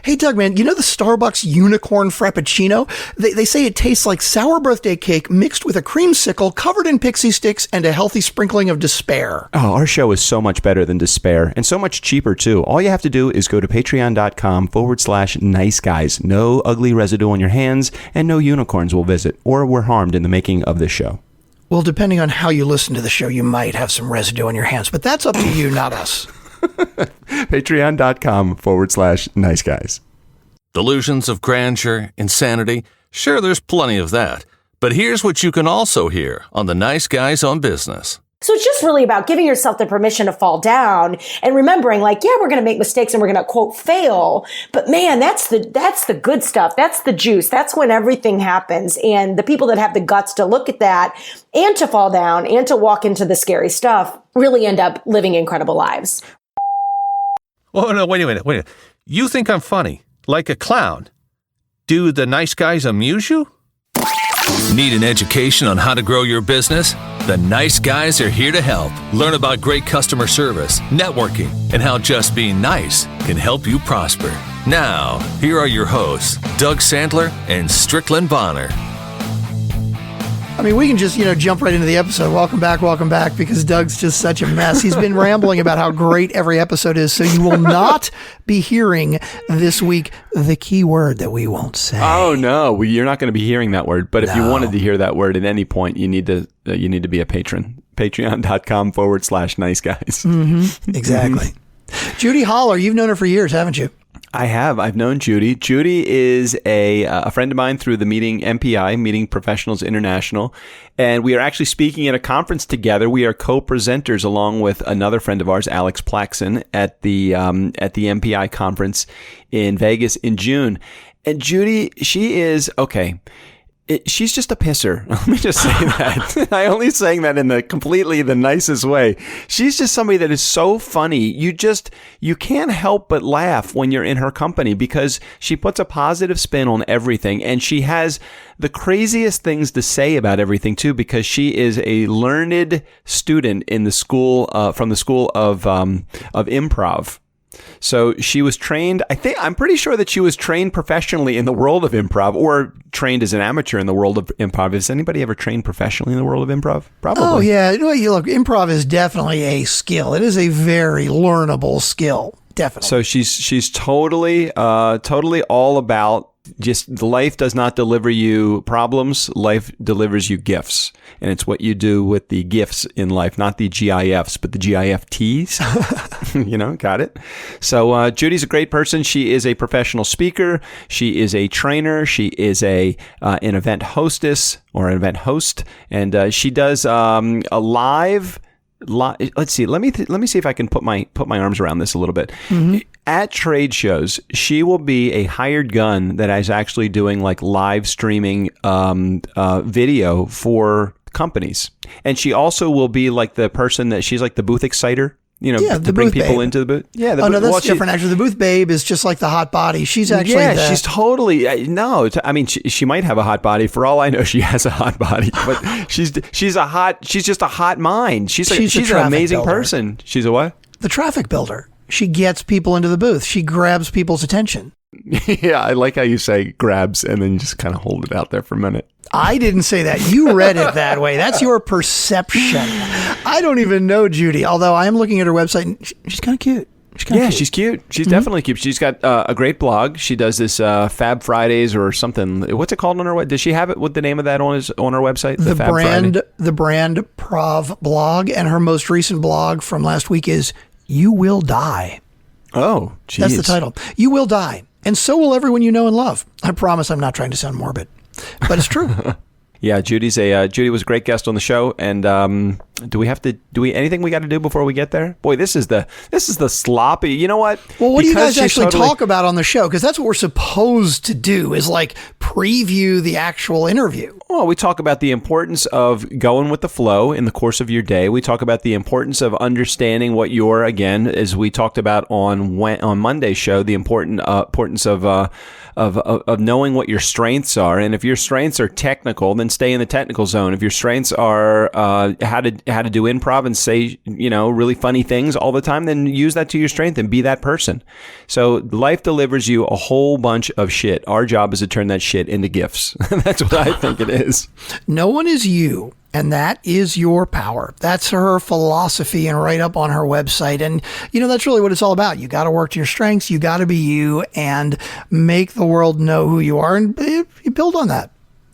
Hey, Doug, man, you know the Starbucks unicorn frappuccino? They say it tastes like sour birthday cake mixed with a creamsicle covered in pixie sticks and a healthy sprinkling of despair. Oh, our show is so much better than despair and so much cheaper, too. All you have to do is go to patreon.com/nice guys. No ugly residue on your hands and no unicorns will visit or were harmed in the making of this show. Well, depending on how you listen to the show, you might have some residue on your hands, but that's up to you, not us. Patreon.com/nice guys. Delusions of grandeur, insanity. Sure, there's plenty of that. But here's what you can also hear on the Nice Guys on Business. So it's just really about giving yourself the permission to fall down and remembering, like, yeah, we're going to make mistakes and we're going to, quote, fail. But man, that's the good stuff. That's the juice. That's when everything happens. And the people that have the guts to look at that and to fall down and to walk into the scary stuff really end up living incredible lives. Oh, no, wait a minute. You think I'm funny, like a clown. Do the nice guys amuse you? Need an education on how to grow your business? The Nice Guys are here to help. Learn about great customer service, networking, and how just being nice can help you prosper. Now, here are your hosts, Doug Sandler and Strickland Bonner. I mean, we can just, jump right into the episode. Welcome back, because Doug's just such a mess. He's been rambling about how great every episode is, so you will not be hearing this week the key word that we won't say. Oh, no, you're not going to be hearing that word. But if you wanted to hear that word at any point, you need to be a patron. Patreon.com/nice guys. Mm-hmm. Exactly. Judi Holler, you've known her for years, haven't you? I have. I've known Judy. Judy is a friend of mine through the meeting MPI, Meeting Professionals International, and we are actually speaking at a conference together. We are co-presenters along with another friend of ours, Alex Plaxon, at the MPI conference in Vegas in June. And Judy, she is okay. She's just a pisser. Let me just say that. I only saying that in the nicest way. She's just somebody that is so funny. You can't help but laugh when you're in her company because she puts a positive spin on everything. And she has the craziest things to say about everything too, because she is a learned student in the school, from the school of improv. So she was trained, I'm pretty sure that she was trained professionally in the world of improv or trained as an amateur in the world of improv. Has anybody ever trained professionally in the world of improv? Probably. Oh, yeah. Look, improv is definitely a skill. It is a very learnable skill. Definitely. So she's totally all about just life does not deliver you problems. Life delivers you gifts. And it's what you do with the gifts in life, not the GIFs, but the GIFTs. Got it. So Judy's a great person. She is a professional speaker. She is a trainer. She is an event hostess or an event host. And she does a live. Let's see. Let me see if I can put my arms around this a little bit. Mm-hmm. At trade shows, she will be a hired gun that is actually doing like live streaming video for companies, and she also will be like the person that she's like the booth exciter. To bring people into the booth. Yeah. No, that's different. Actually, the booth babe is just like the hot body. She's actually she's totally no. I mean, she might have a hot body. For all I know, she has a hot body. But she's just a hot mind. She's an amazing person. She's a what? The traffic builder. She gets people into the booth. She grabs people's attention. Yeah, I like how you say grabs and then just kind of hold it out there for a minute. I didn't say that. You read it that way. That's your perception. I don't even know Judy, although I am looking at her website and she's kind of cute. She's cute. She's definitely cute. She's got a great blog. She does this Fab Fridays or something. What's it called on her website? Does she have it with the name of that on her website? The brand Prov blog, and her most recent blog from last week is You Will Die. Oh, geez. That's the title. You will die. And so will everyone you know and love. I promise I'm not trying to sound morbid, but it's true. Yeah, Judy was a great guest on the show. And anything we got to do before we get there? Boy, this is the sloppy. You know what? Well, what do you guys actually talk about on the show? Because that's what we're supposed to do, is like preview the actual interview? Well, we talk about the importance of going with the flow in the course of your day. We talk about the importance of understanding what you're, again, as we talked about on Monday's show, the importance of knowing what your strengths are. And if your strengths are technical, then stay in the technical zone. If your strengths are how to do improv and say, really funny things all the time, then use that to your strength and be that person. So life delivers you a whole bunch of shit. Our job is to turn that shit into gifts. That's what I think it is. No one is you, and that is your power. That's her philosophy and right up on her website. And, that's really what it's all about. You got to work to your strengths. You got to be you and make the world know who you are, and you build on that.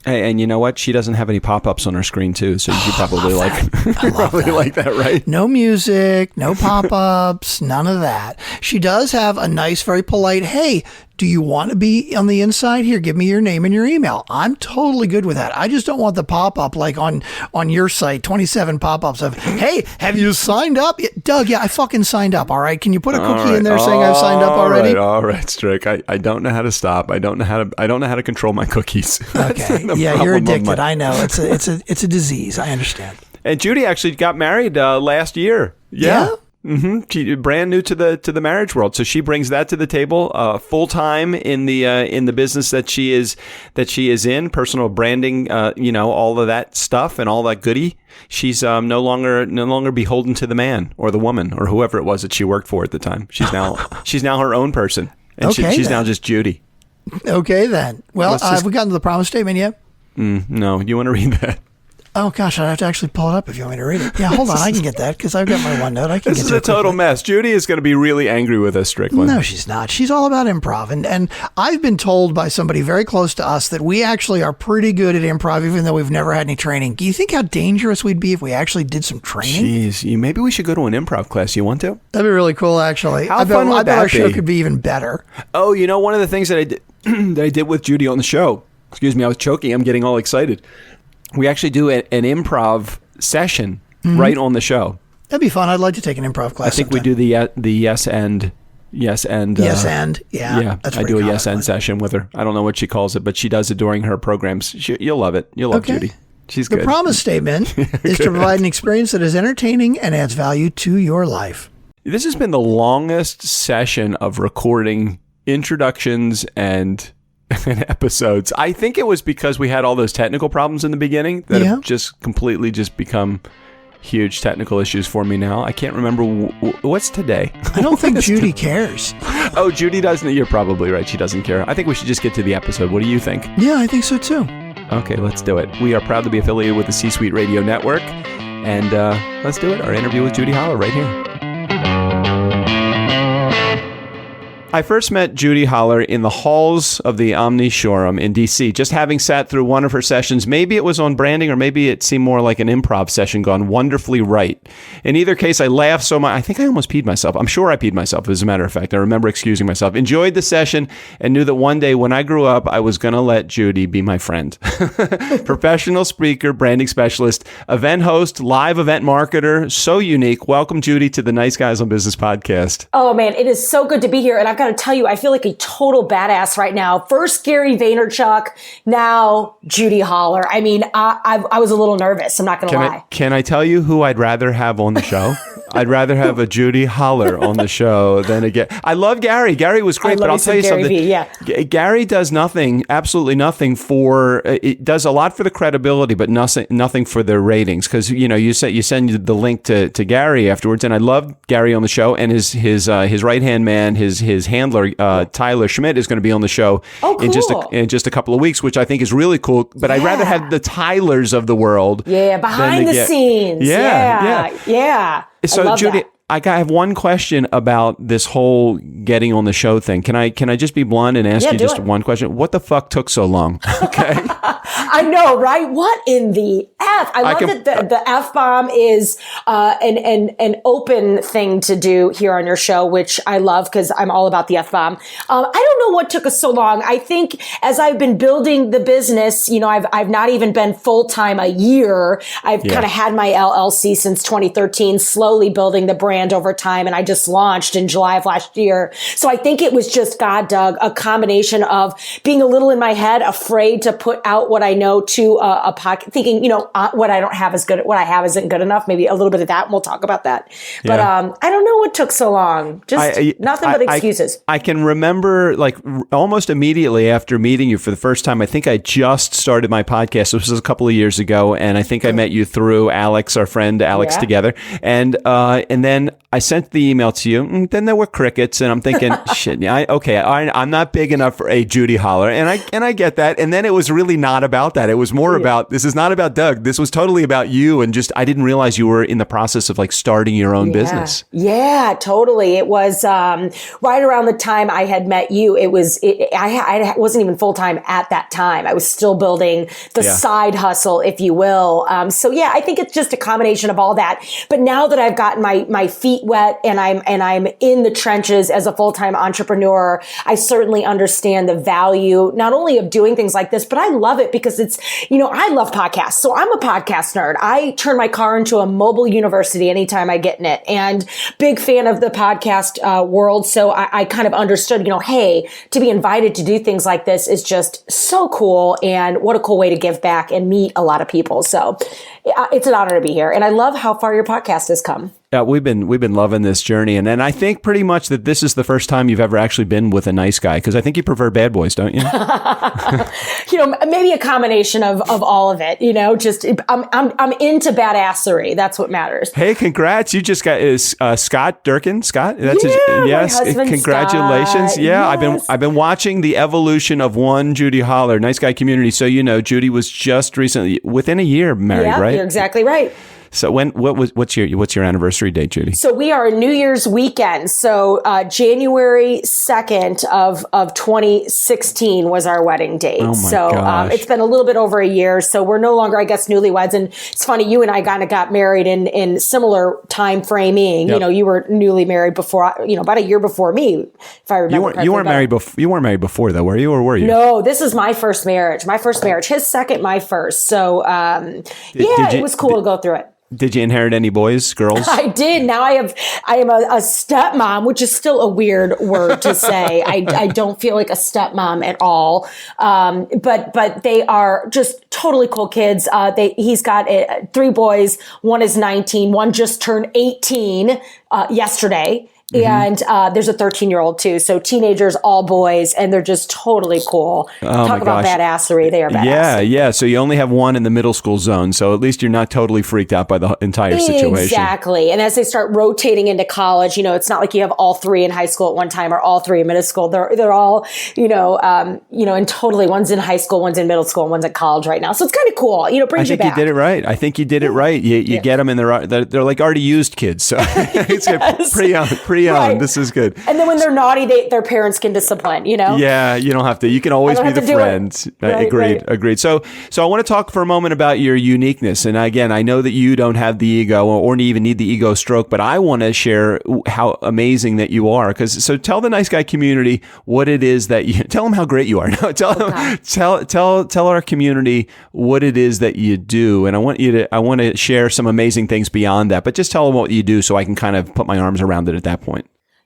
Hey, and you know what? She doesn't have any pop-ups on her screen too, so you probably like that, right? No music, no pop-ups, none of that. She does have a nice, very polite, hey, do you want to be on the inside? Here, give me your name and your email. I'm totally good with that. I just don't want the pop-up like on your site, 27 pop-ups of, hey, have you signed up? Doug, yeah, I fucking signed up, all right? Can you put a cookie in there saying I've signed up already? All right, Strick. I don't know how to stop. I don't know how to control my cookies. Okay. Yeah, you're addicted. I know. It's a disease. I understand. And Judy actually got married last year. Yeah. Mm-hmm. She brand new to the marriage world, so she brings that to the table. Full time in the business that she is in, personal branding, all of that stuff and all that goodie. She's no longer beholden to the man or the woman or whoever it was that she worked for at the time. She's now her own person, and she's now just Judy. Okay, then. Well, have we gotten to the promise statement yet? No. You want to read that? Oh, gosh, I'd have to actually pull it up if you want me to read it. Yeah, hold on. I can get that because I've got my OneNote. This is a total mess. Judy is going to be really angry with us, Strickland. No, she's not. She's all about improv. And I've been told by somebody very close to us that we actually are pretty good at improv, even though we've never had any training. Do you think how dangerous we'd be if we actually did some training? Jeez, maybe we should go to an improv class. You want to? That'd be really cool, actually. I bet our show could be even better. Oh, one of the things that I did that I did with Judy on the show. Excuse me, I was choking. I'm getting all excited. We actually do an improv session right on the show. That'd be fun. I'd like to take an improv class. I think sometime. we do the yes and. Yeah. That's I do a yes and session with her. I don't know what she calls it, but she does it during her programs. You'll love it. You'll love Judy. She's good. The promise statement is to provide an experience that is entertaining and adds value to your life. This has been the longest session of recording introductions and episodes. I think it was because we had all those technical problems in the beginning that have just completely become huge technical issues for me now. I can't remember what's today. I don't think Judy cares. Oh, Judy doesn't. You're probably right. She doesn't care. I think we should just get to the episode. What do you think? Yeah, I think so too. Okay, let's do it. We are proud to be affiliated with the C-Suite Radio Network, and let's do it. Our interview with Judi Holler right here. I first met Judi Holler in the halls of the Omni Showroom in D.C., just having sat through one of her sessions. Maybe it was on branding, or maybe it seemed more like an improv session gone wonderfully right. In either case, I laughed so much. I think I almost peed myself. I'm sure I peed myself, as a matter of fact. I remember excusing myself. Enjoyed the session and knew that one day when I grew up, I was going to let Judy be my friend. Professional speaker, branding specialist, event host, live event marketer. So unique. Welcome, Judy, to the Nice Guys on Business podcast. Oh, man, it is so good to be here. And I've got to tell you, I feel like a total badass right now. First Gary Vaynerchuk, now Judi Holler. I mean, I was a little nervous. I'm not going to lie. Can I tell you who I'd rather have on the show? I'd rather have a Judi Holler on the show than again. I love Gary. Gary was great, but I'll tell you something. Gary does nothing, absolutely nothing for. It does a lot for the credibility, but nothing for the ratings. Because you send the link to Gary afterwards, and I love Gary on the show, and his right hand man, his handler Tyler Schmidt is going to be on the show in just a couple of weeks, which I think is really cool. But I'd rather have the Tylers of the world, behind the scenes, yeah. So, Judy, I have one question about this whole getting on the show thing. Can I just be blunt and ask you just one question? What the fuck took so long? Okay. I know, right? What in the F? I love that the F-bomb is an open thing to do here on your show, which I love because I'm all about the F-bomb. I don't know what took us so long. I think as I've been building the business, I've not even been full-time a year. I've kind of had my LLC since 2013, slowly building the brand. brand over time. And I just launched in July of last year. So I think it was just, God, Doug, a combination of being a little in my head, afraid to put out what I know to a podcast, thinking, what I don't have is good. What I have isn't good enough. Maybe a little bit of that. And we'll talk about that. But I don't know what took so long. Just nothing but excuses. I can remember almost immediately after meeting you for the first time, I think I just started my podcast. This was a couple of years ago. And I think I met you through Alex, our friend Alex, together. And then I sent the email to you. And then there were crickets. And I'm thinking, shit, I'm not big enough for a Judi Holler. And I get that. And then it was really not about that. It was more about, this is not about Doug. This was totally about you. And just, I didn't realize you were in the process of starting your own business. Yeah, totally. It was right around the time I had met you. I wasn't even full time at that time. I was still building the side hustle, if you will. I think it's just a combination of all that. But now that I've gotten my feet wet and I'm in the trenches as a full-time entrepreneur, I certainly understand the value not only of doing things like this, but I love it because it's, I love podcasts. So I'm a podcast nerd. I turn my car into a mobile university anytime I get in it, and big fan of the podcast world. So I kind of understood, hey, to be invited to do things like this is just so cool, and what a cool way to give back and meet a lot of people. So it's an honor to be here, and I love how far your podcast has come. Yeah, we've been loving this journey, and I think pretty much that this is the first time you've ever actually been with a nice guy, because I think you prefer bad boys, don't you? Maybe a combination of all of it. Just I'm into badassery. That's what matters. Hey, congrats! You just got Scott Durkin. Scott, that's yes. My husband, congratulations! Scott. Yeah, yes. I've been watching the evolution of one Judi Holler, nice guy community. So Judi was just recently within a year married, right? You're exactly right. So what's your anniversary date, Judy? So we are New Year's weekend. So January 2nd of 2016 was our wedding date. Oh my gosh. It's been a little bit over a year. So we're no longer, I guess, newlyweds. And it's funny, you and I kind of got married in similar time framing. Yep. You were newly married before, about a year before me, if I remember correctly. You weren't married before. You weren't married before, though, were you, or were you? No, this is my first marriage. His second, my first. So it was cool to go through it. Did you inherit any boys, girls? I did. Now I am a stepmom, which is still a weird word to say. I don't feel like a stepmom at all. But they are just totally cool kids. He's got 3 boys. One is 19. One just turned 18 yesterday. Mm-hmm. And there's a 13-year-old too. So teenagers, all boys, and they're just totally cool. Talk about badassery. They are badass. Yeah. So you only have one in the middle school zone. So at least you're not totally freaked out by the entire situation. Exactly. And as they start rotating into college, it's not like you have all 3 in high school at one time or all 3 in middle school. They're all, and totally one's in high school, one's in middle school, and one's at college right now. So it's kind of cool. Brings you back. I think you did it right. I think you did it right. You get them in they're like already used kids. So it's pretty young. Right. This is good. And then when they're naughty, their parents can discipline, Yeah, you don't have to. You can always be the friend. Agreed. So I want to talk for a moment about your uniqueness. And again, I know that you don't have the ego or even need the ego stroke, but I want to share how amazing that you are. So tell the nice guy community what it is that you tell them how great you are. No, tell our community what it is that you do. And I want to share some amazing things beyond that, but just tell them what you do so I can kind of put my arms around it at that point.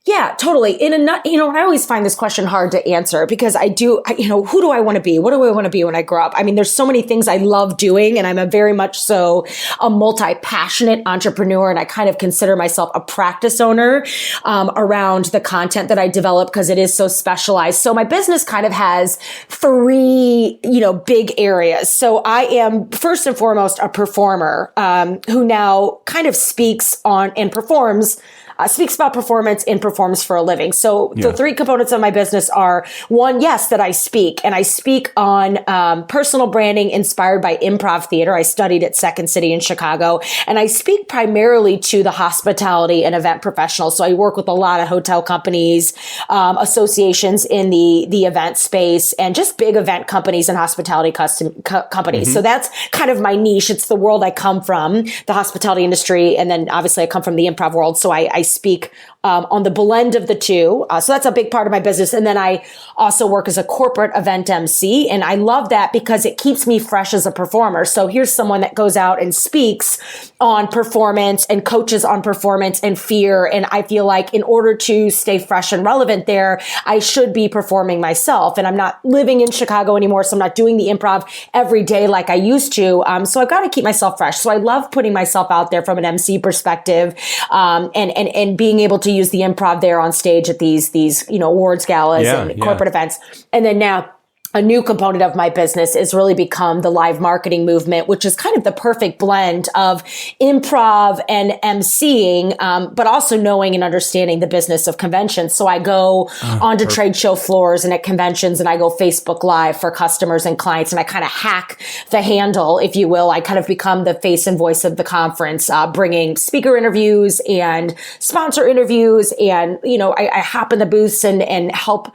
Yeah, totally. I always find this question hard to answer because who do I want to be? What do I want to be when I grow up? I mean, there's so many things I love doing, and I'm a very much so a multi-passionate entrepreneur, and I kind of consider myself a practice owner around the content that I develop because it is so specialized. So my business kind of has 3, big areas. So I am first and foremost a performer who now kind of speaks on and performs speaks about performance and performs for a living. So the 3 components of my business are, one, yes, that I speak, and I speak on personal branding inspired by improv theater. I studied at Second City in Chicago, and I speak primarily to the hospitality and event professionals. So I work with a lot of hotel companies, associations in the event space, and just big event companies and hospitality companies. Mm-hmm. So that's kind of my niche. It's the world I come from, the hospitality industry, and then obviously I come from the improv world. So I speak on the blend of the two. So that's a big part of my business. And then I also work as a corporate event MC. And I love that because it keeps me fresh as a performer. So here's someone that goes out and speaks on performance and coaches on performance and fear. And I feel like in order to stay fresh and relevant there, I should be performing myself. And I'm not living in Chicago anymore, so I'm not doing the improv every day like I used to. So I've got to keep myself fresh. So I love putting myself out there from an MC perspective, and being able to use the improv there on stage at these awards galas and corporate events. And then now, a new component of my business is really become the live marketing movement, which is kind of the perfect blend of improv and emceeing, but also knowing and understanding the business of conventions. So I go onto trade show floors and at conventions, and I go Facebook Live for customers and clients, and I kind of hack the handle, if you will. I kind of become the face and voice of the conference, bringing speaker interviews and sponsor interviews. And, I hop in the booths and help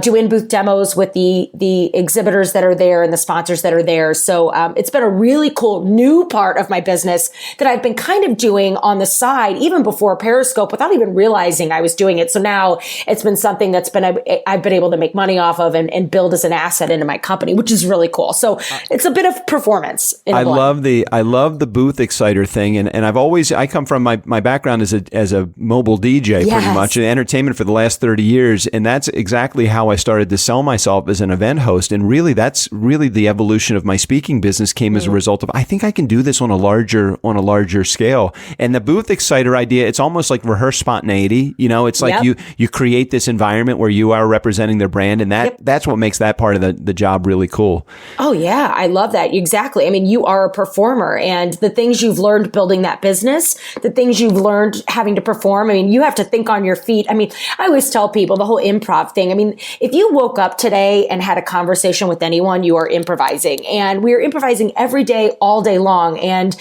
do in-booth demos with the exhibitors that are there and the sponsors that are there. So it's been a really cool new part of my business that I've been kind of doing on the side, even before Periscope, without even realizing I was doing it. So now it's been something I've been able to make money off of and build as an asset into my company, which is really cool. So it's a bit of performance. I love the booth exciter thing, and I come from my background as a mobile DJ, pretty much, in entertainment for the last 30 years, and that's exactly how I started to sell myself as an event host. And really, that's really the evolution of my speaking business came as a result of, I think I can do this on a larger scale. And the booth exciter idea, it's almost like rehearsed spontaneity. It's like you create this environment where you are representing their brand, and that's what makes that part of the job really cool. Oh yeah, I love that. Exactly. I mean, you are a performer, and the things you've learned building that business, the things you've learned having to perform, I mean, you have to think on your feet. I mean, I always tell people the whole improv thing. I mean, if you woke up today and had a conversation with anyone, you are improvising. And we're improvising every day, all day long. And,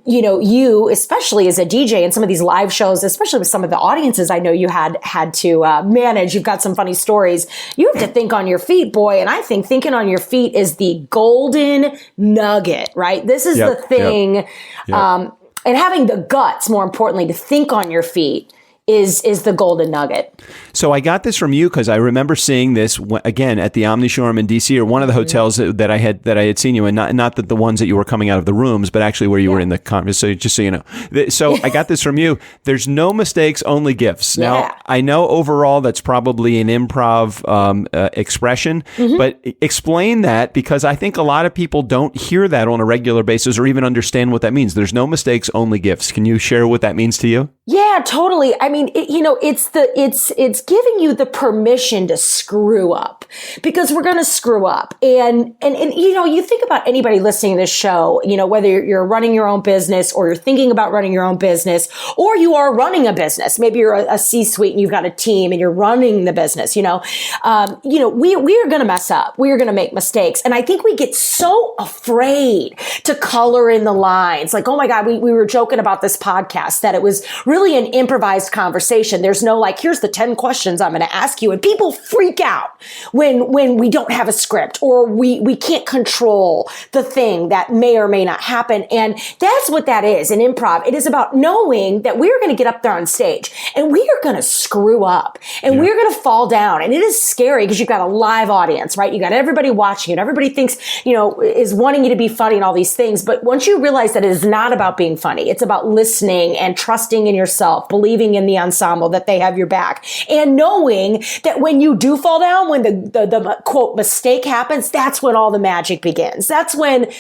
you, especially as a DJ in some of these live shows, especially with some of the audiences I know you had to manage, you've got some funny stories. You have to think on your feet, boy. And I think thinking on your feet is the golden nugget, right? This is the thing. And having the guts, more importantly, to think on your feet is the golden nugget. So I got this from you because I remember seeing this again at the Omni Showroom in DC, or one of the hotels that I had seen you in, not that the ones that you were coming out of the rooms, but actually where you were in the conference. So just so you know, so I got this from you. There's no mistakes, only gifts. Now I know overall that's probably an improv expression, but explain that, because I think a lot of people don't hear that on a regular basis or even understand what that means. There's no mistakes, only gifts. Can you share what that means to you? Yeah, totally. I mean, it's giving you the permission to screw up, because we're going to screw up. And you think about anybody listening to this show, whether you're running your own business or you're thinking about running your own business, or you are running a business. Maybe you're a C-suite and you've got a team and you're running the business, we are going to mess up. We are going to make mistakes. And I think we get so afraid to color in the lines. Like, oh my God, we were joking about this podcast that it was really an improvised conversation. There's no here's the 10 questions I'm going to ask you. And people freak out when we don't have a script, or we can't control the thing that may or may not happen. And that's what that is in improv. It is about knowing that we're going to get up there on stage and we are going to screw up and we're going to fall down. And it is scary because you've got a live audience, right? You got everybody watching it. Everybody thinks, is wanting you to be funny and all these things. But once you realize that it is not about being funny, it's about listening and trusting in yourself, believing in the ensemble that they have your back, and knowing that when you do fall down, when the quote mistake happens, that's when all the magic begins. That's when,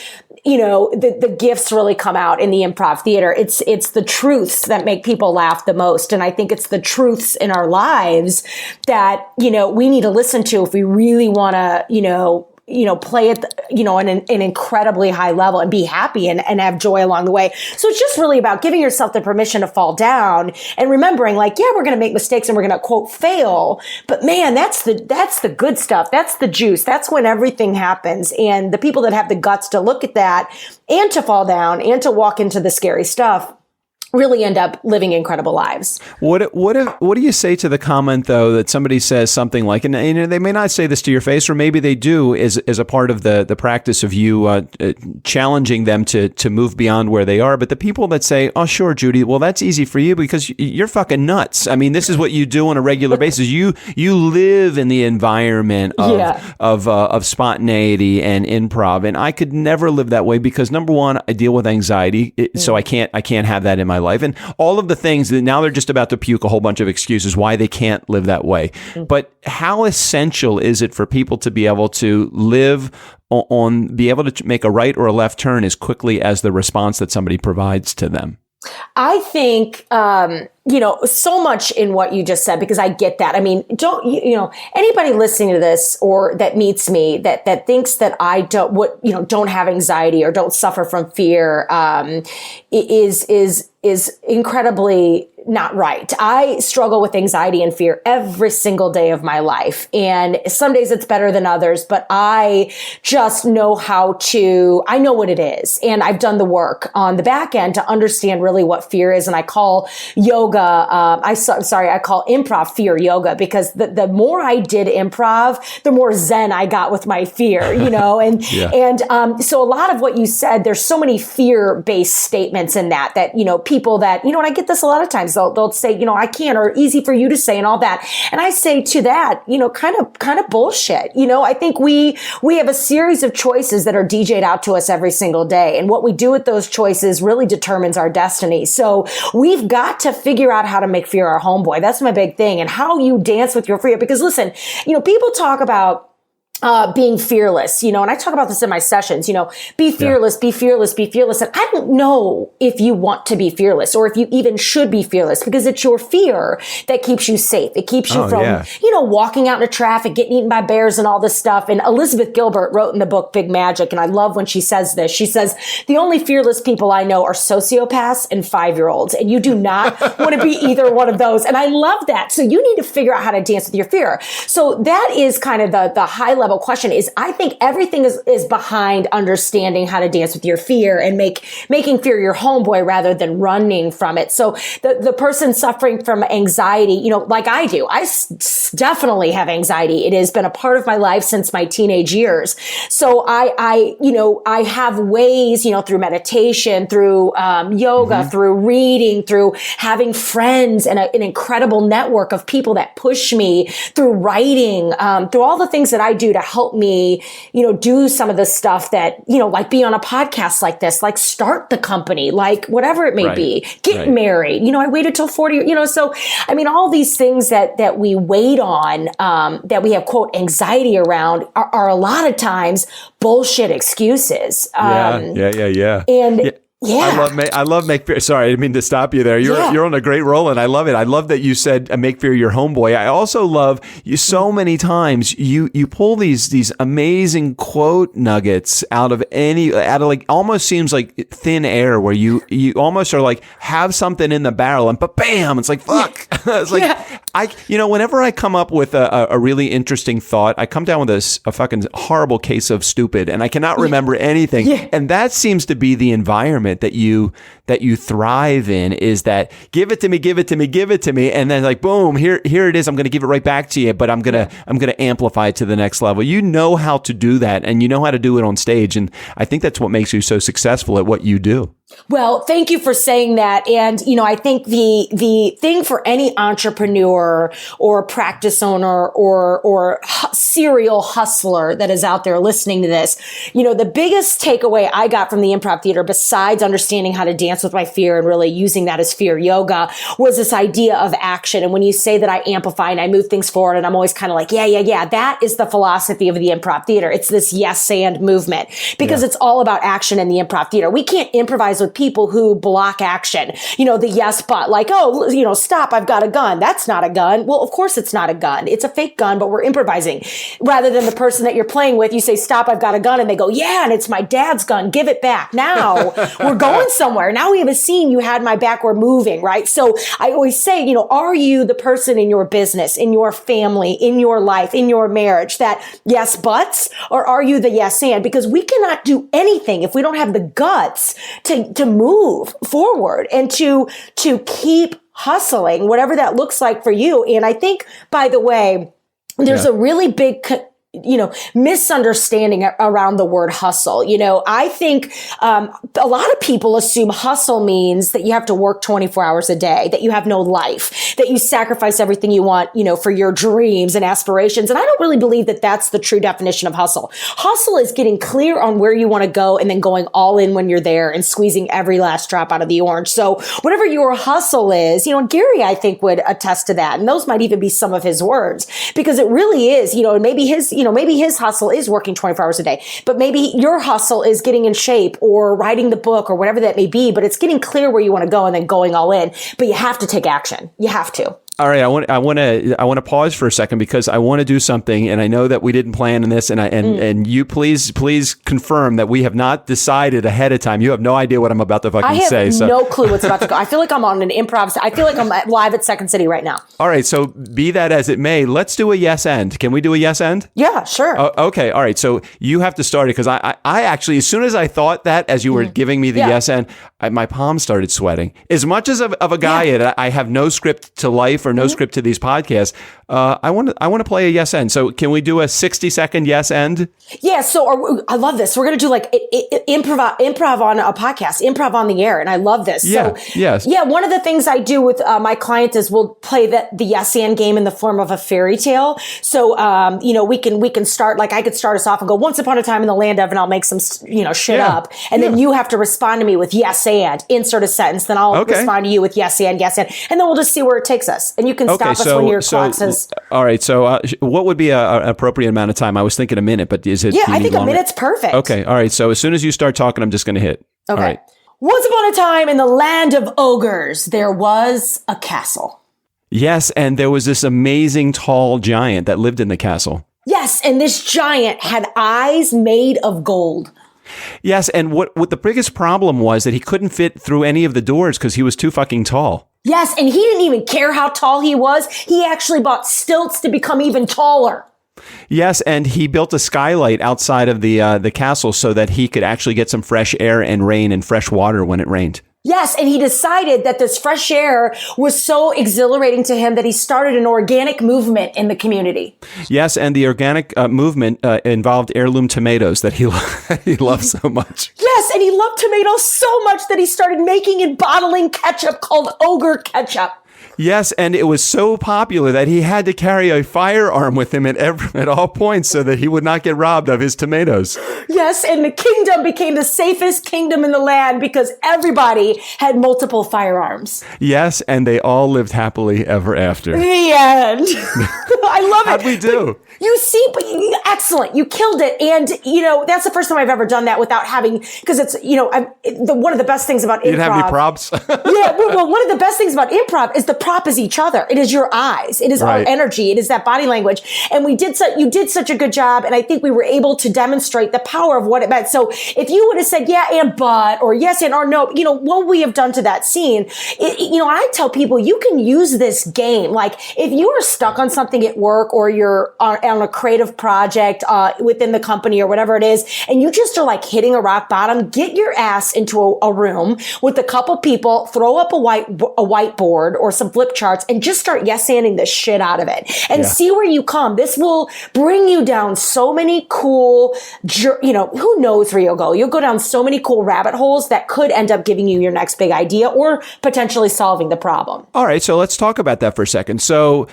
the gifts really come out in the improv theater. It's the truths that make people laugh the most. And I think it's the truths in our lives that, we need to listen to if we really want to, play at, an incredibly high level and be happy and have joy along the way. So it's just really about giving yourself the permission to fall down and remembering we're going to make mistakes and we're going to quote fail. But man, that's the good stuff. That's the juice. That's when everything happens. And the people that have the guts to look at that and to fall down and to walk into the scary stuff really end up living incredible lives. What do you say to the comment though that somebody says something like, and they may not say this to your face, or maybe they do as a part of the practice of you challenging them to move beyond where they are, but the people that say, oh sure, Judy, well that's easy for you because you're fucking nuts. I mean, this is what you do on a regular basis. You live in the environment of spontaneity and improv, and I could never live that way because number one, I deal with anxiety, so I can't have that in my life, and all of the things that now they're just about to puke a whole bunch of excuses why they can't live that way. But how essential is it for people to be able to live be able to make a right or a left turn as quickly as the response that somebody provides to them? I think, so much in what you just said, because I get that. I mean, anybody listening to this or that meets me that thinks that I don't have anxiety or don't suffer from fear, is incredibly not right. I struggle with anxiety and fear every single day of my life. And some days it's better than others, but I just know I know what it is. And I've done the work on the back end to understand really what fear is. And I call yoga, I call improv fear yoga, because the more I did improv, the more zen I got with my fear, and, so a lot of what you said, there's so many fear-based statements in that, people that, and I get this a lot of times, they'll say, I can't, or easy for you to say and all that. And I say to that, kind of bullshit. I think we have a series of choices that are DJ'd out to us every single day. And what we do with those choices really determines our destiny. So we've got to figure out how to make fear our homeboy. That's my big thing. And how you dance with your fear. Because listen, people talk about being fearless, and I talk about this in my sessions, be fearless, be fearless, be fearless. And I don't know if you want to be fearless or if you even should be fearless, because it's your fear that keeps you safe. It keeps you from, walking out into traffic, getting eaten by bears and all this stuff. And Elizabeth Gilbert wrote in the book, Big Magic. And I love when she says this. She says, the only fearless people I know are sociopaths and 5-year-olds. And you do not want to be either one of those. And I love that. So you need to figure out how to dance with your fear. So that is kind of the high level question. Is I think everything is behind understanding how to dance with your fear and making fear your homeboy rather than running from it. So the person suffering from anxiety, like I do, I definitely have anxiety. It has been a part of my life since my teenage years. So I have ways, through meditation, through yoga, through reading, through having friends and an incredible network of people that push me, through writing, through all the things that I do to help me, do some of the stuff that, like be on a podcast like this, like start the company, like whatever it may be, get married. I waited till 40, so, I mean, all these things that we wait on, that we have, quote, anxiety around are a lot of times bullshit excuses. And I love make fear. Sorry, I didn't mean to stop you there. You're on a great roll, and I love it. I love that you said make fear your homeboy. I also love you so many times. You pull these amazing quote nuggets out of like almost seems like thin air, where you almost are like have something in the barrel and bam, it's like fuck. It's like whenever I come up with a really interesting thought, I come down with a fucking horrible case of stupid, and I cannot remember anything. And that seems to be the environment that you thrive in, is that give it to me, and then like boom, here it is. I'm going to give it right back to you, but I'm going to amplify it to the next level. You know how to do that, and you know how to do it on stage, and I think that's what makes you so successful at what you do. Well, thank you for saying that. And, I think the thing for any entrepreneur or practice owner or serial hustler that is out there listening to this, the biggest takeaway I got from the improv theater, besides understanding how to dance with my fear and really using that as fear yoga, was this idea of action. And when you say that I amplify and I move things forward, and I'm always kind of like, yeah, that is the philosophy of the improv theater. It's this yes and movement, because it's all about action in the improv theater. We can't improvise with people who block action, the yes, but like, stop, I've got a gun. That's not a gun. Well, of course it's not a gun. It's a fake gun, but we're improvising. Rather than the person that you're playing with, you say, stop, I've got a gun. And they go, yeah, and it's my dad's gun. Give it back. Now we're going somewhere. Now Now we have a scene, you had my back, we're moving, right? So I always say, are you the person in your business, in your family, in your life, in your marriage that yes, buts, or are you the yes and? Because we cannot do anything if we don't have the guts to move forward and to keep hustling, whatever that looks like for you. And I think, by the way, there's a really big misunderstanding around the word hustle. I think a lot of people assume hustle means that you have to work 24 hours a day, that you have no life, that you sacrifice everything you want, for your dreams and aspirations. And I don't really believe that that's the true definition of hustle. Hustle is getting clear on where you want to go and then going all in when you're there and squeezing every last drop out of the orange. So whatever your hustle is, Gary, I think, would attest to that. And those might even be some of his words, because it really is, maybe his hustle is working 24 hours a day, but maybe your hustle is getting in shape or writing the book or whatever that may be, but it's getting clear where you want to go and then going all in. But you have to take action. You have to. All right, I want to pause for a second because I want to do something, and I know that we didn't plan in this, and you please confirm that we have not decided ahead of time. You have no idea what I'm about to fucking say. I have no clue what's about to go. I feel like I'm on an improv. I feel like I'm live at Second City right now. All right, so be that as it may, let's do a yes end. Can we do a yes end? Yeah, sure. Okay, all right. So you have to start it because I actually, as soon as I thought that, as you were giving me the yes end, my palms started sweating. As much as of a guy that I have no script to life or no script to these podcasts, I want to play a yes end. So can we do a 60-second yes end? Yeah. So I love this. We're going to do like improv on a podcast, improv on the air. And I love this. Yeah. So, yes. Yeah. One of the things I do with my clients is we'll play the yes and game in the form of a fairy tale. So, we can start, like I could start us off and go, once upon a time in the land of, and I'll make some, shit up. And then you have to respond to me with yes and, insert a sentence. Then I'll respond to you with yes and. And then we'll just see where it takes us. And you can stop us when your clock says. All right. So what would be an appropriate amount of time? I was thinking a minute, but is it? Yeah, I think a minute's perfect. Okay. All right. So as soon as you start talking, I'm just going to hit. Okay. All right. Once upon a time in the land of ogres, there was a castle. Yes. And there was this amazing tall giant that lived in the castle. Yes. And this giant had eyes made of gold. Yes. And what the biggest problem was that he couldn't fit through any of the doors because he was too fucking tall. Yes, and he didn't even care how tall he was. He actually bought stilts to become even taller. Yes, and he built a skylight outside of the castle so that he could actually get some fresh air and rain and fresh water when it rained. Yes, and he decided that this fresh air was so exhilarating to him that he started an organic movement in the community. Yes, and the organic movement involved heirloom tomatoes that he loved so much. Yes, and he loved tomatoes so much that he started making and bottling ketchup called Ogre Ketchup. Yes, and it was so popular that he had to carry a firearm with him at all points so that he would not get robbed of his tomatoes. Yes, and the kingdom became the safest kingdom in the land because everybody had multiple firearms. Yes, and they all lived happily ever after. The end. I love it. How'd we do? You see, but excellent. You killed it. And, that's the first time I've ever done that without having, because it's, one of the best things about improv. You didn't have any props? Yeah, well, one of the best things about improv is the prop is each other. It is your eyes. It is our energy. It is that body language. And you did such a good job. And I think we were able to demonstrate the power of what it meant. So if you would have said, yeah, and but, or yes, and or no, what we have done to that scene, I tell people you can use this game. Like if you are stuck on something at work or you're on a creative project within the company or whatever it is, and you just are like hitting a rock bottom, get your ass into a room with a couple people, throw up a whiteboard or some flip charts and just start yes-anding the shit out of it and see where you come. This will bring you down so many cool, who knows where you'll go. You'll go down so many cool rabbit holes that could end up giving you your next big idea or potentially solving the problem. All right. So let's talk about that for a second. So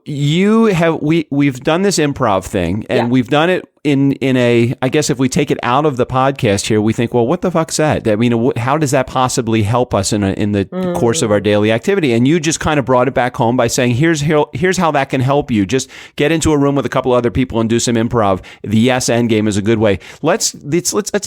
we've done this improv thing and we've done it in a, I guess if we take it out of the podcast here, we think, well, what the fuck's that? I mean, how does that possibly help us in the course of our daily activity? And you just kind of brought it back home by saying, here's how that can help you. Just get into a room with a couple other people and do some improv. The yes and game is a good way. Let's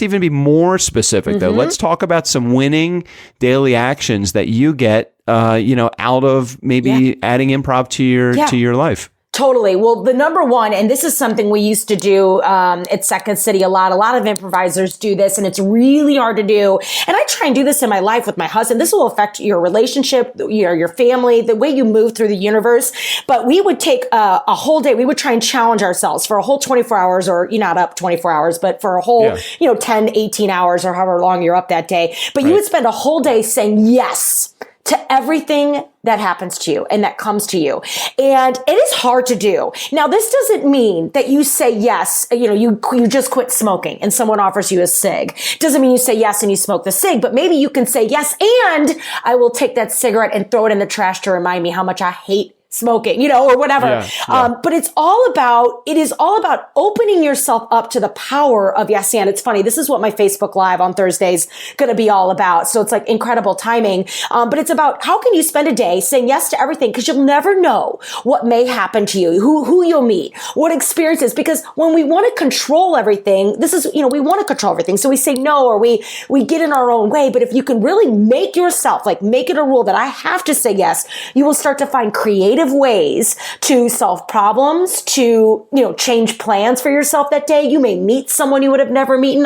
even be more specific though. Let's talk about some winning daily actions that you get, out of maybe adding improv to your life. Totally. Well, the number one, and this is something we used to do at Second City a lot of improvisers do this, and it's really hard to do. And I try and do this in my life with my husband. This will affect your relationship, your family, the way you move through the universe. But we would take a whole day. We would try and challenge ourselves for a whole 24 hours, or you're not up 24 hours, but for a whole, 10, 18 hours or however long you're up that day. But you would spend a whole day saying yes to everything that happens to you and that comes to you. And it is hard to do. Now, this doesn't mean that you say yes, you just quit smoking and someone offers you a cig. Doesn't mean you say yes and you smoke the cig, but maybe you can say yes and I will take that cigarette and throw it in the trash to remind me how much I hate smoking, or whatever. But it is all about opening yourself up to the power of yes and. It's funny. This is what my Facebook Live on Thursday's going to be all about. So it's like incredible timing. But it's about how can you spend a day saying yes to everything? Because you'll never know what may happen to you, who you'll meet, what experiences. Because when we want to control everything, we want to control everything. So we say no, or we get in our own way. But if you can really make it a rule that I have to say yes, you will start to find creative ways to solve problems, to, change plans for yourself that day. You may meet someone you would have never meeten.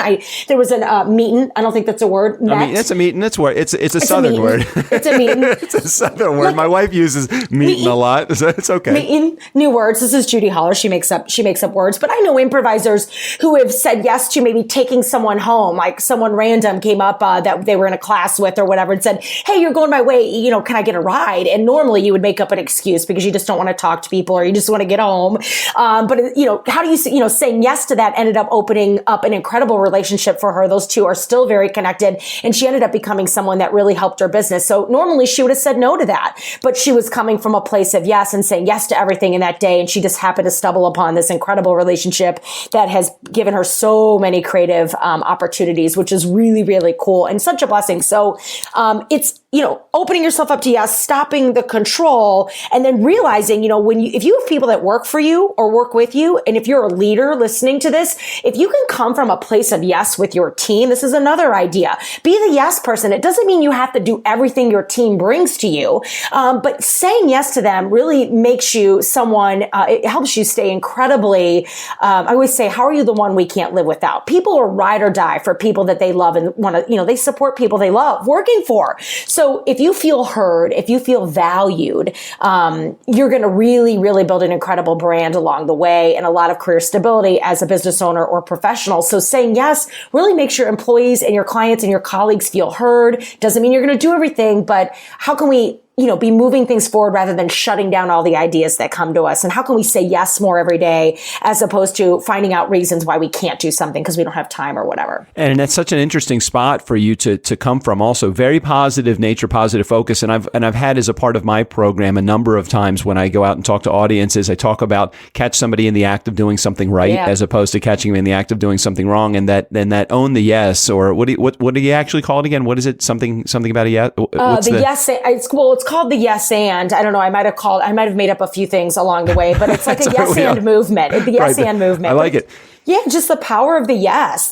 There was a meetin. I don't think that's a word. It's a meetin. It's a Southern word. It's a meetin. It's a Southern word. My wife uses meetin a lot, so it's okay. Meetin, new words. This is Judi Holler. She makes up words. But I know improvisers who have said yes to maybe taking someone home, like someone random came up that they were in a class with or whatever and said, hey, you're going my way. Can I get a ride? And normally you would make up an excuse because you just don't want to talk to people or you just want to get home. But how do you saying yes to that ended up opening up an incredible relationship for her. Those two are still very connected. And she ended up becoming someone that really helped her business. So normally she would have said no to that, but she was coming from a place of yes and saying yes to everything in that day. And she just happened to stumble upon this incredible relationship that has given her so many creative opportunities, which is really, really cool and such a blessing. So it's, opening yourself up to yes, stopping the control, and then realizing, if you have people that work for you or work with you, and if you're a leader listening to this, if you can come from a place of yes with your team, this is another idea. Be the yes person. It doesn't mean you have to do everything your team brings to you, but saying yes to them really makes you someone, it helps you stay incredibly, I always say, how are you the one we can't live without? People are ride or die for people that they love and want to, they support people they love working for. So if you feel heard, if you feel valued, you're going to really, really build an incredible brand along the way and a lot of career stability as a business owner or professional. So saying yes really makes your employees and your clients and your colleagues feel heard. Doesn't mean you're going to do everything, but how can we be moving things forward rather than shutting down all the ideas that come to us? And how can we say yes more every day as opposed to finding out reasons why we can't do something because we don't have time or whatever? And that's such an interesting spot for you to come from. Also, very positive nature, positive focus. And I've had as a part of my program a number of times when I go out and talk to audiences, I talk about catch somebody in the act of doing something right as opposed to catching them in the act of doing something wrong. And that own the yes, or what do you actually call it again? What is it? Something about a yes? Yes. It's called the yes and. I don't know. I might have made up a few things along the way, but it's like a yes and movement. The yes and movement. I like it. Yeah, just the power of the yes,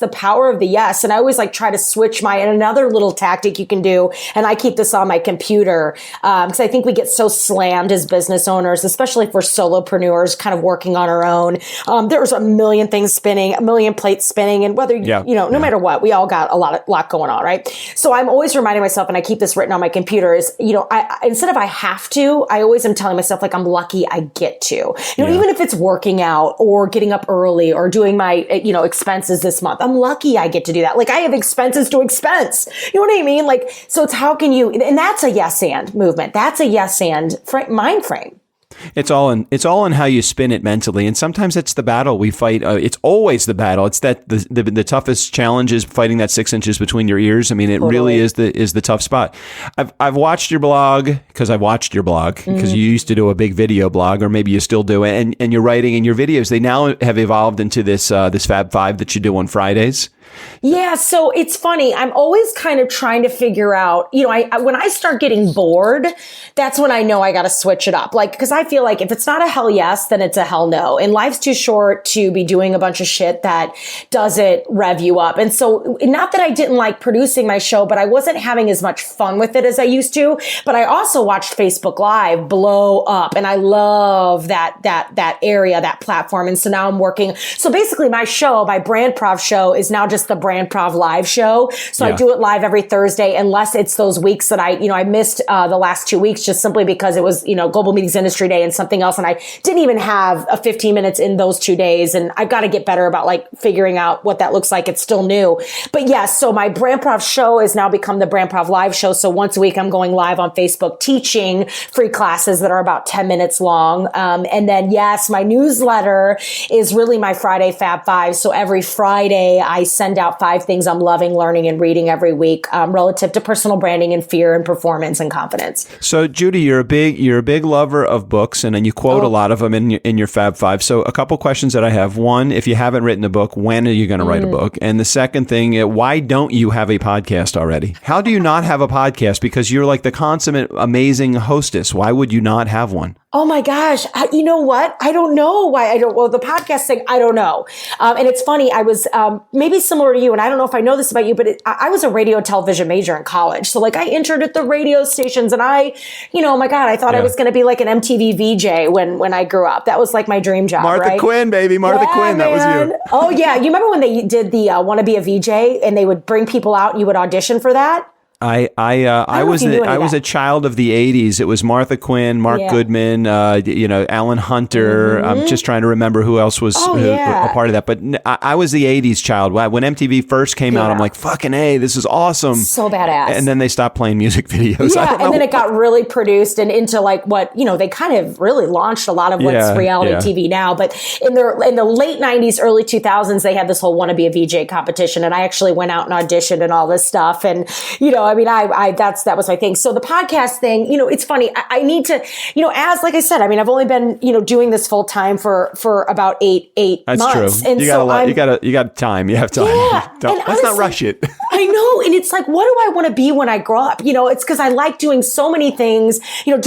And I always try to switch and another little tactic you can do, and I keep this on my computer, because I think we get so slammed as business owners, especially if we're solopreneurs kind of working on our own. There's a million things spinning, a million plates spinning, and whether, no matter what, we all got a lot going on, right? So I'm always reminding myself, and I keep this written on my computer, is, instead of I have to, I always am telling myself, I'm lucky I get to. Even if it's working out or getting up early or doing my expenses this month. I'm lucky I get to do that. I have expenses to expense. You know what I mean? So it's how can you, and that's a yes and movement. That's a yes and mind frame. It's all in how you spin it mentally, and sometimes it's the battle we fight. It's always the battle. It's that the toughest challenge is fighting that 6 inches between your ears. I mean, it really is the tough spot. I've watched your blog because you used to do a big video blog, or maybe you still do it, and you're writing, and your videos, they now have evolved into this Fab Five that you do on Fridays. Yeah, so it's funny. I'm always kind of trying to figure out, when I start getting bored, that's when I know I got to switch it up. Like, because I feel like if it's not a hell yes, then it's a hell no. And life's too short to be doing a bunch of shit that doesn't rev you up. And so, not that I didn't like producing my show, but I wasn't having as much fun with it as I used to. But I also watched Facebook Live blow up, and I love that area, that platform. And so now I'm working. So basically, my Brand Prov show is now just the Brand Prov live show. So I do it live every Thursday, unless it's those weeks that I missed the last 2 weeks just simply because it was, Global Meetings Industry Day and something else. And I didn't even have a 15 minutes in those 2 days. And I've got to get better about like figuring out what that looks like. It's still new. But yes, so my Brand Prov show has now become the Brand Prov live show. So once a week, I'm going live on Facebook teaching free classes that are about 10 minutes long. And then yes, my newsletter is really my Friday Fab Five. So every Friday, I send out 5 things I'm loving, learning, and reading every week relative to personal branding and fear and performance and confidence. So, Judy, you're a big lover of books, and then you quote a lot of them in your Fab Five. So, a couple questions that I have. One, if you haven't written a book, when are you going to write a book? And the second thing, why don't you have a podcast already? How do you not have a podcast? Because you're like the consummate, amazing hostess. Why would you not have one? Oh my gosh. You know what? I don't know why I don't. Well, the podcast thing, I don't know. And it's funny. I was maybe similar to you, and I don't know if I know this about you, but I was a radio television major in college. So like I entered at the radio stations, and oh my God, I thought I was going to be like an MTV VJ when I grew up. That was like my dream job. Martha Quinn, baby. Martha Quinn. That was you. Oh yeah. You remember when they did the Want to Be a VJ, and they would bring people out and you would audition for that? I was a child of the 80s. It was Martha Quinn, Mark Goodman, Alan Hunter. I'm just trying to remember who else was a part of that. But I was the 80s child. When MTV first came out, I'm like, fucking A, this is awesome. So badass. And then they stopped playing music videos. Yeah, and then it got really produced and into like what, they kind of really launched a lot of what's reality TV now. But in the late 90s, early 2000s, they had this whole Want to Be a VJ competition. And I actually went out and auditioned and all this stuff. And, that was my thing. So the podcast thing, it's funny. I need to, as like I said, I've only been, doing this full time for about eight That's months. True. And you got time. You have time. Yeah. Let's not rush it. I know. And it's like, what do I want to be when I grow up? It's because I like doing so many things. I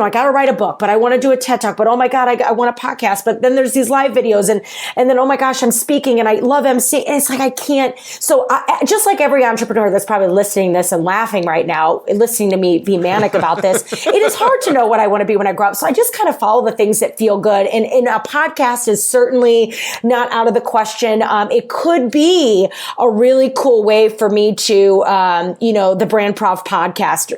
got to write a book, but I want to do a TED Talk, but oh my God, I want a podcast, but then there's these live videos and then, oh my gosh, I'm speaking and I love MC. And it's like, I can't. So just like every entrepreneur that's probably listening to this and laughing right now, listening to me be manic about this, it is hard to know what I want to be when I grow up. So I just kind of follow the things that feel good. And a podcast is certainly not out of the question. It could be a really cool way for me to, the Brand Prov podcast,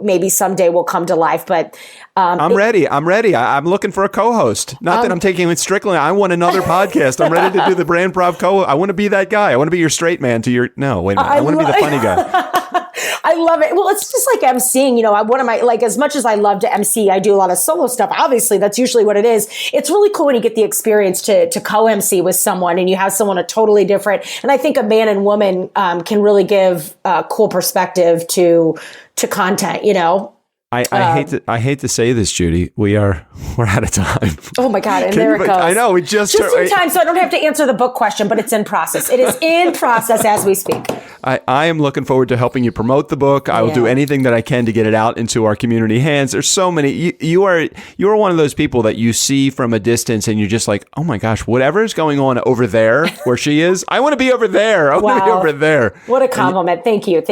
maybe someday will come to life, but I'm ready. I'm looking for a co-host. Not that I'm taking with Strickland. I want another podcast. I'm ready to do the Brand Prov co-host. I want to be that guy. I want to be your straight man to your, no, wait a minute. I want to be the funny guy. I love it. Well, it's just like emceeing, one of my, like, as much as I love to MC, I do a lot of solo stuff. Obviously, that's usually what it is. It's really cool when you get the experience to co-MC with someone and you have someone a totally different. And I think a man and woman can really give a cool perspective to content, I hate to say this, Judy. We're out of time. Oh my God! And there it goes. I know we just in time, so I don't have to answer the book question, but it's in process. It is in process as we speak. I am looking forward to helping you promote the book. I will do anything that I can to get it out into our community hands. There's so many. You are one of those people that you see from a distance, and you're just like, oh my gosh, whatever is going on over there where she is, I want to be over there. I want to be over there. What a compliment! Thank you.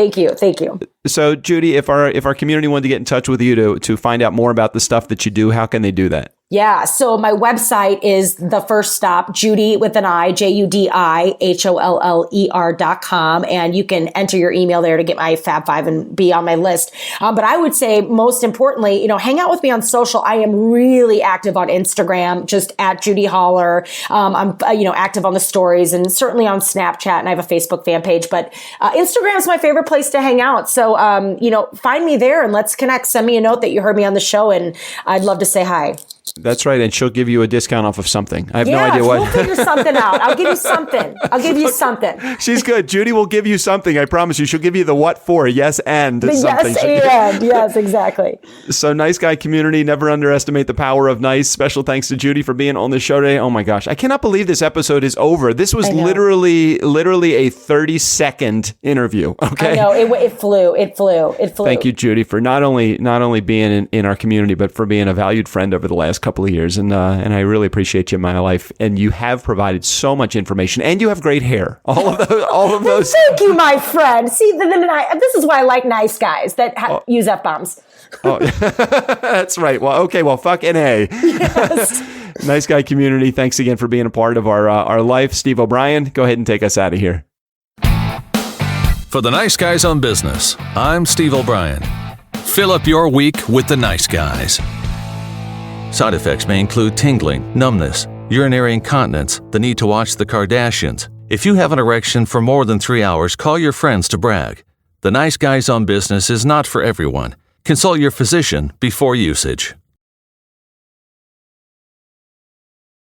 So, Judy, if our community wanted to get in touch with you to find out more about the stuff that you do, how can they do that? Yeah. So my website is the first stop, Judy with an I, JudiHoller.com. And you can enter your email there to get my Fab Five and be on my list. But I would say most importantly, hang out with me on social. I am really active on Instagram, just at Judi Holler. I'm, active on the stories and certainly on Snapchat, and I have a Facebook fan page, but Instagram is my favorite place to hang out. So, find me there and let's connect. Send me a note that you heard me on the show and I'd love to say hi. That's right, and she'll give you a discount off of something. I have no idea what. We'll figure something out. I'll give you something. She's good. Judy will give you something. I promise you. She'll give you the what for. Yes, and something. Yes, and. Yes, exactly. So, nice guy community, never underestimate the power of nice. Special thanks to Judy for being on the show today. Oh my gosh, I cannot believe this episode is over. This was literally a 30-second interview. Okay, I know it flew. Thank you, Judy, for not only being in our community, but for being a valued friend over the last couple of years, and I really appreciate you in my life. And you have provided so much information, and you have great hair. All of those. Thank you, my friend. See, this is why I like nice guys that use F-bombs. Oh, that's right. Well, okay. Well, fucking A. Yes. Nice guy community. Thanks again for being a part of our life. Steve O'Brien, go ahead and take us out of here. For the Nice Guys on Business, I'm Steve O'Brien. Fill up your week with the Nice Guys. Side effects may include tingling, numbness, urinary incontinence, the need to watch the Kardashians. If you have an erection for more than 3 hours, call your friends to brag. The Nice Guys on Business is not for everyone. Consult your physician before usage.